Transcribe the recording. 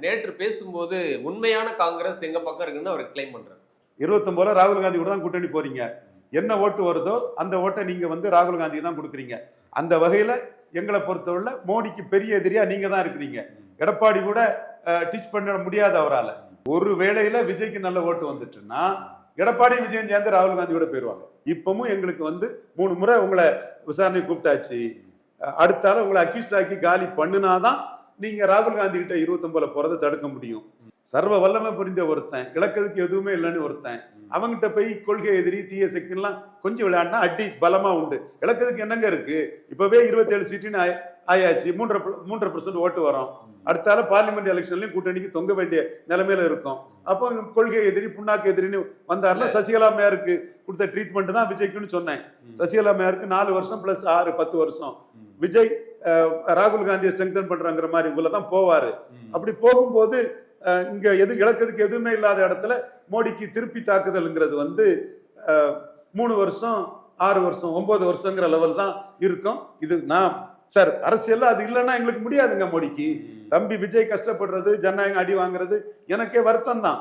நேற்று பேசும்போது உண்மையான காங்கிரஸ் எங்க பக்கம் இருக்குன்னு அவர் கிளைம் பண்றாரு. 29 ராகுல் காந்தி கூட தான் கூட்டணி போறீங்க. என்ன ஓட்டு வருதோ அந்த ஓட்டை நீங்க ராகுல் காந்தி தான் கொடுக்குறீங்க. அந்த வகையில எங்களை பொறுத்தவரை மோடிக்கு பெரிய எதிரியா நீங்க தான் இருக்கிறீங்க. எடப்பாடி கூட டீச் பண்ண முடியாது அவரால். ஒரு வேளையில விஜய்க்கு நல்ல ஓட்டு வந்துட்டுன்னா எடப்பாடி விஜயன் சேர்ந்து ராகுல் காந்தி கூட போயிடுவாங்க. இப்பவும் எங்களுக்கு 3 முறை உங்களை விசாரணை கூப்பிட்டாச்சு. அடுத்தால உங்களை அக்யூஸ்ட் ஆக்கி காலி பண்ணுனாதான் நீங்க ராகுல் காந்தி கிட்ட 29 போறதை தடுக்க முடியும். சர்வ வல்லமை புரிந்த ஒருத்தன், இழக்கிறதுக்கு எதுவுமே இல்லைன்னு ஒருத்தன், அவங்ககிட்ட போய் கொள்கை எதிரி தீய சக்தி எல்லாம் கொஞ்சம் விளையாடினா அடி பலமா உண்டு. இழக்கிறதுக்கு என்னங்க இருக்கு? இப்பவே 27 சீட்டுன்னு ஆயாச்சு. 3.5% ஓட்டு வரும். அடுத்தால பார்லிமெண்ட் எலெக்ஷன்லயும் கூட்டணிக்கு தொங்க வேண்டிய நிலைமையில இருக்கும். அப்போ கொள்கை எதிரி புண்ணாக்கு எதிரின்னு வந்தாருன்னா சசிகலா மேயருக்கு கொடுத்த ட்ரீட்மெண்ட் தான் விஜய்க்குன்னு சொன்னேன். சசிகலா மேயருக்கு 4 வருஷம் பிளஸ் 6 10 வருஷம். விஜய் ராகுல் காந்தியை ஸ்ட்ரெங்தன் பண்றாங்கிற மாதிரி உங்களதான் போவாரு. அப்படி போகும்போது இங்க இழக்கிறதுக்கு எதுவுமே இல்லாத இடத்துல மோடிக்கு திருப்பி தாக்குதல்ங்கிறது 3 வருஷம் 6 வருஷம் 9 வருஷங்கிற லெவல் தான் இருக்கும். இது நான் சார் அரசியல் அது இல்லைன்னா எங்களுக்கு முடியாதுங்க. மோடிக்கு தம்பி விஜய் கஷ்டப்படுறது, ஜனநாயகம் அடி வாங்குறது எனக்கே வருத்தம் தான்.